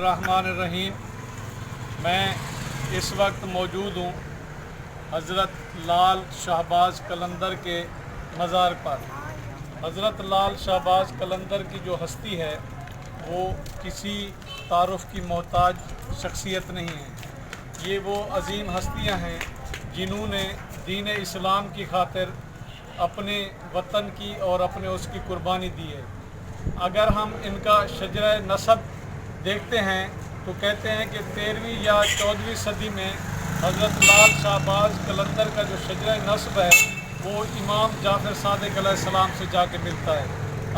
बिस्मिल्लाहिर्रहमानिर्रहीम। मैं इस वक्त मौजूद हूँ हज़रत लाल शहबाज कलंदर के मज़ार पर। हज़रत लाल शहबाज कलंदर की जो हस्ती है वो किसी तारुफ़ की मोहताज शख्सियत नहीं है। ये वो अज़ीम हस्तियाँ हैं जिन्होंने दीन इस्लाम की खातिर अपने वतन की और अपने उसकी कुर्बानी दी है। अगर हम इनका शजरा नसब देखते हैं तो कहते हैं कि 13वीं या 14वीं सदी में हज़रत लाल शहबाज कलंदर का जो शजरा नसब है वो इमाम जाफ़र सादिक अलैहिस्सलाम से जाके मिलता है।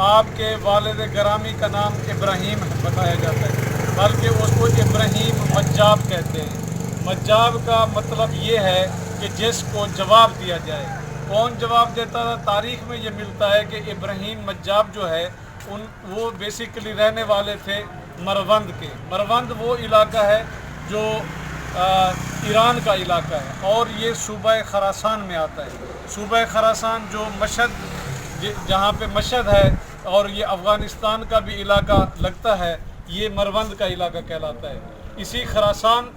आपके वालिद गिरामी का नाम इब्राहीम बताया जाता है, बल्कि उसको इब्राहीम मज्जाब कहते हैं। मज्जाब का मतलब ये है कि जिसको जवाब दिया जाए। कौन जवाब देता था? तारीख़ में ये मिलता है कि इब्राहीम मज्जाब जो है वो बेसिकली रहने वाले थे मरवंद के। मरवंद वो इलाका है जो ईरान का इलाका है और ये सूबा खरासान में आता है। सूबा खरासान जो मशहद, जहाँ पे मशहद है और ये अफ़गानिस्तान का भी इलाका लगता है, ये मरवंद का इलाका कहलाता है। इसी खरासान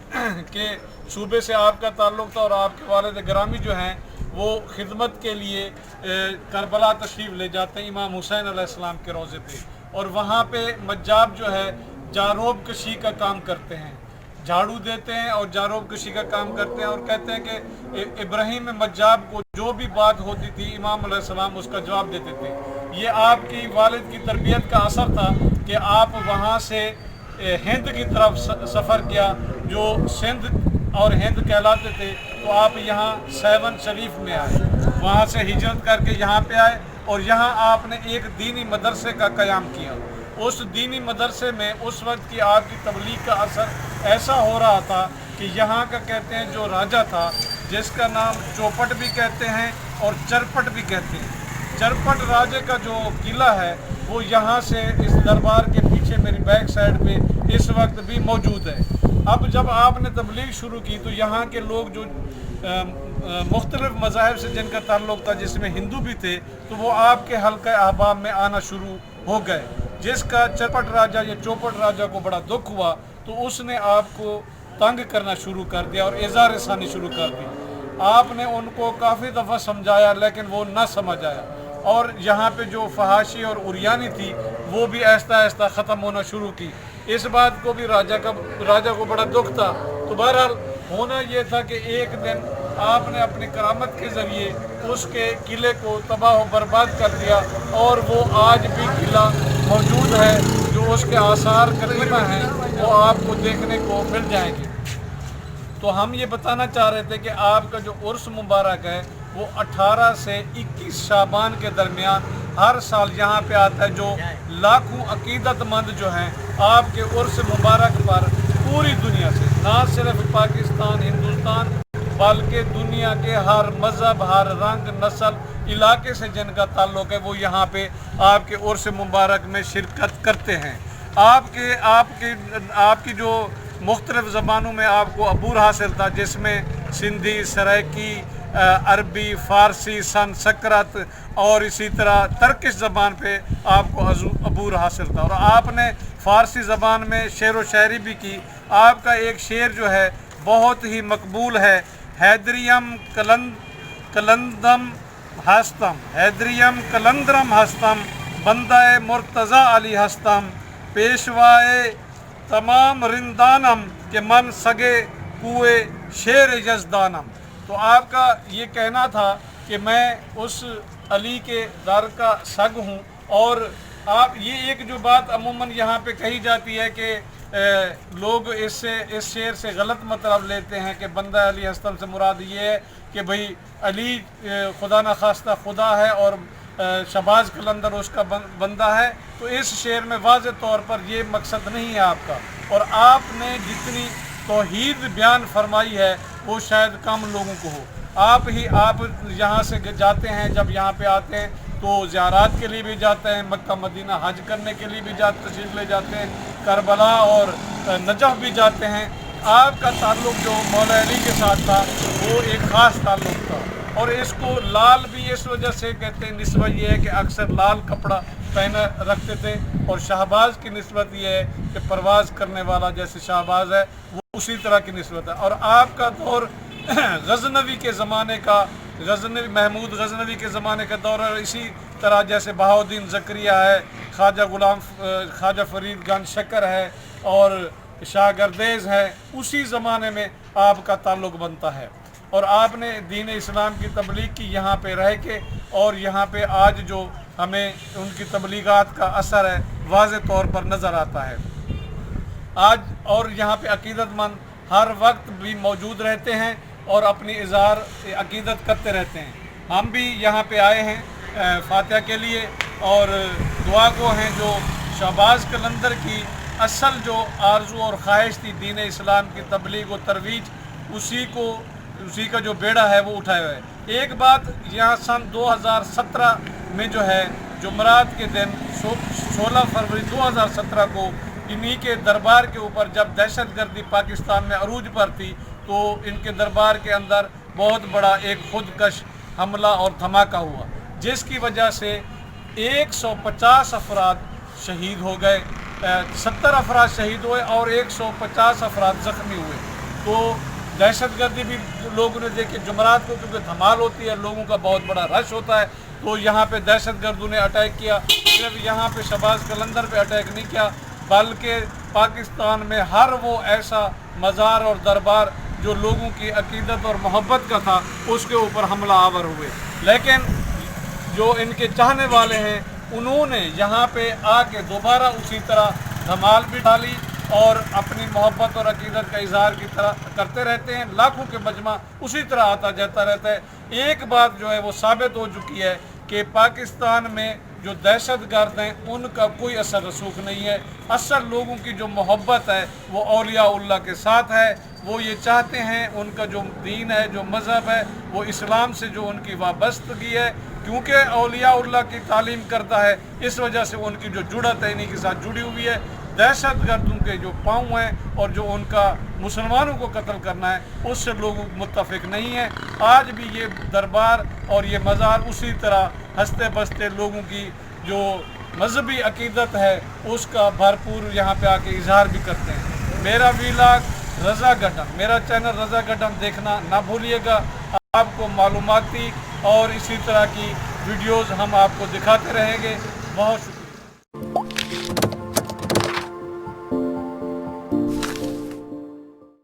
के सूबे से आपका ताल्लुक़ था और आपके वालिद गिरामी जो हैं वो खिदमत के लिए करबला तशरीफ़ ले जाते हैं इमाम हुसैन अलैहिस्सलाम के रोज़े पे, और वहाँ पे मज्जाब जो है जारोब कशी का काम करते हैं, झाड़ू देते हैं और जारोब कशी का काम करते हैं। और कहते हैं कि इब्राहीम मज्जाब को जो भी बात होती थी इमाम अलैहिस्सलाम उसका जवाब देते थे। ये आपकी वालिद की तरबियत का असर था कि आप वहाँ से हिंद की तरफ सफ़र किया, जो सिंध और हिंद कहलाते थे, तो आप यहाँ सेवन शरीफ में आए, वहाँ से हिजरत करके यहाँ पे आए और यहाँ आपने एक दीनी मदरसे का क़याम किया। उस दीनी मदरसे में उस वक्त की आपकी तबलीग का असर ऐसा हो रहा था कि यहाँ का कहते हैं जो राजा था, जिसका नाम चौपट भी कहते हैं और चरपट भी कहते हैं। चरपट राजे का जो किला है वो यहाँ से इस दरबार के पीछे मेरी बैक साइड पे इस वक्त भी मौजूद है। अब जब आपने तबलीग शुरू की तो यहाँ के लोग जो मुख्तलिफ मज़ाहिब से जिनका ताल्लुक़ था, जिसमें हिंदू भी थे, तो वो आपके हल्का अहबाब में आना शुरू हो गए। जिसका चरपट राजा या चौपट राजा को बड़ा दुख हुआ तो उसने आपको तंग करना शुरू कर दिया और इज़ार सानी शुरू कर दी। आपने उनको काफ़ी दफ़ा समझाया लेकिन वो ना समझ आया, और यहाँ पे जो फहाशी और उरियानी थी वो भी आहिस्ता आहिस्ता ख़त्म होना शुरू की। इस बात को भी राजा को बड़ा दुख था। तो बहरहाल होना ये था कि एक दिन आपने अपनी करामत के ज़रिए उसके किले को तबाह व बर्बाद कर दिया, और वो आज भी किला मौजूद है। जो उसके आसार कदीमा हैं वो आपको देखने को मिल जाएंगे। तो हम ये बताना चाह रहे थे कि आपका जो उर्स मुबारक है वो 18 से 21 शाबान के दरमियान हर साल यहाँ पे आता है, जो लाखों अकीदतमंद जो हैं आपके उर्स मुबारक पर पूरी दुनिया से, ना सिर्फ पाकिस्तान हिंदुस्तान बल्कि दुनिया के हर मज़हब, हर रंग, नस्ल, इलाके से जिनका ताल्लुक़ है वो यहाँ पे आपके उर्स मुबारक में शिरकत करते हैं। आपकी जो मुख्तलिफ़ ज़बानों में आपको अबूर हासिल था, जिसमें सिंधी, सराइकी, अरबी, फ़ारसी, संस्कृत और इसी तरह तर्किश ज़बान पे आपको अबूर हासिल था, और आपने फ़ारसी ज़बान में शेर व शायरी भी की। आपका एक शेर जो है बहुत ही मकबूल है, हैदरियम कलंदम हस्तम, हैदरियम कलंदरम हस्तम, बंदाए मुर्तज़ा अली हस्तम, पेशवाए तमाम रिंदानम के मन सगे कुए शेर यज़दानम। तो आपका ये कहना था कि मैं उस अली के दर का सग हूँ। और आप ये एक जो बात अमूमन यहाँ पे कही जाती है कि लोग इस शेर से गलत मतलब लेते हैं कि बंदा अली हस्तम से मुराद ये है कि भाई अली खुदा न खास्ता खुदा है और शहबाज कलंदर उसका बंदा है। तो इस शेर में वाज़े तौर पर ये मकसद नहीं है आपका, और आपने जितनी तौहीद बयान फरमाई है वो शायद कम लोगों को हो। आप यहाँ से जाते हैं, जब यहाँ पे आते हैं तो ज़ियारत के लिए भी जाते हैं, मक्का मदीना हज करने के लिए भी तशरीफ़ ले जाते हैं, करबला और नजफ़ भी जाते हैं। आपका ताल्लुक़ जो मौला अली के साथ था वो एक ख़ास ताल्लुक़ था, और इसको लाल भी इस वजह से कहते हैं, निस्बत ये है कि अक्सर लाल कपड़ा पहना रखते थे। और शहबाज की निस्बत ये है कि परवाज़ करने वाला जैसे शहबाज है वो उसी तरह की निस्बत है। और आपका दौर गज़नवी के ज़माने का, गज़नवी महमूद गज़नवी के ज़माने का दौर है। इसी तरह जैसे बहाउद्दीन ज़करिया है, ख्वाजा फरीद खान शक्कर है और शाह गर्देज़ है, उसी ज़माने में आपका ताल्लुक़ बनता है। और आपने दीन इस्लाम की तबलीग की यहाँ पे रह के, और यहाँ पे आज जो हमें उनकी तबलीगात का असर है वाज़े तौर पर नज़र आता है आज। और यहाँ पे अकीदतमंद हर वक्त भी मौजूद रहते हैं और अपनी इज़हार अकीदत करते रहते हैं। हम भी यहाँ पे आए हैं फातिहा के लिए और दुआ गो हैं। जो शहबाज कलंदर की असल जो आरज़ू और ख्वाहिश थी दीन इस्लाम की तबलीग और तरवीज, उसी का जो बेड़ा है वो उठाया हुआ है। एक बात यहाँ सन 2017 में जो है जुमरात के दिन 16 फरवरी 2017 को इन्हीं के दरबार के ऊपर जब दहशतगर्दी पाकिस्तान में अरूज पर थी, तो इनके दरबार के अंदर बहुत बड़ा एक खुदकश हमला और धमाका हुआ, जिसकी वजह से 150 अफराद शहीद हो गए, 70 अफराद शहीद हुए और 150 अफराद ज़ख्मी हुए। तो दहशतगर्दी भी लोगों ने देखी। जुमरात को क्योंकि धमाल होती है, लोगों का बहुत बड़ा रश होता है, तो यहाँ पे दहशतगर्दों ने अटैक किया। सिर्फ यहाँ पे शहबाज कलंदर पे अटैक नहीं किया, बल्कि पाकिस्तान में हर वो ऐसा मज़ार और दरबार जो लोगों की अकीदत और मोहब्बत का था उसके ऊपर हमला आवर हुए। लेकिन जो इनके चाहने वाले हैं उन्होंने यहाँ पे आके दोबारा उसी तरह धमाल भी डाली और अपनी मोहब्बत और अकीदत का इजहार की तरह करते रहते हैं। लाखों के मजमा उसी तरह आता जाता रहता है। एक बात जो है वो साबित हो चुकी है कि पाकिस्तान में जो दहशतगर्द हैं उनका कोई असर रसूख नहीं है। असल लोगों की जो मोहब्बत है वो औलिया-उल्लाह के साथ है। वो ये चाहते हैं, उनका जो दीन है, जो मज़हब है, वो इस्लाम से जो उनकी वाबस्तगी है, क्योंकि औलिया-उल्लाह की तालीम करता है, इस वजह से उनकी जो जुड़त है इन्हीं के साथ जुड़ी हुई है। दहशतगर्दों के जो पाँव हैं और जो उनका मुसलमानों को कत्ल करना है, उससे लोग मुत्तफिक नहीं हैं। आज भी ये दरबार और ये मज़ार उसी तरह हंसते बसते लोगों की जो मजहबी अकीदत है उसका भरपूर यहाँ पे आके इजहार भी करते हैं। मेरा वीलाग रज़ा गड्ढम, मेरा चैनल रज़ा गड्ढम देखना ना भूलिएगा। आपको मालूमाती और इसी तरह की वीडियोज़ हम आपको दिखाते रहेंगे। बहुत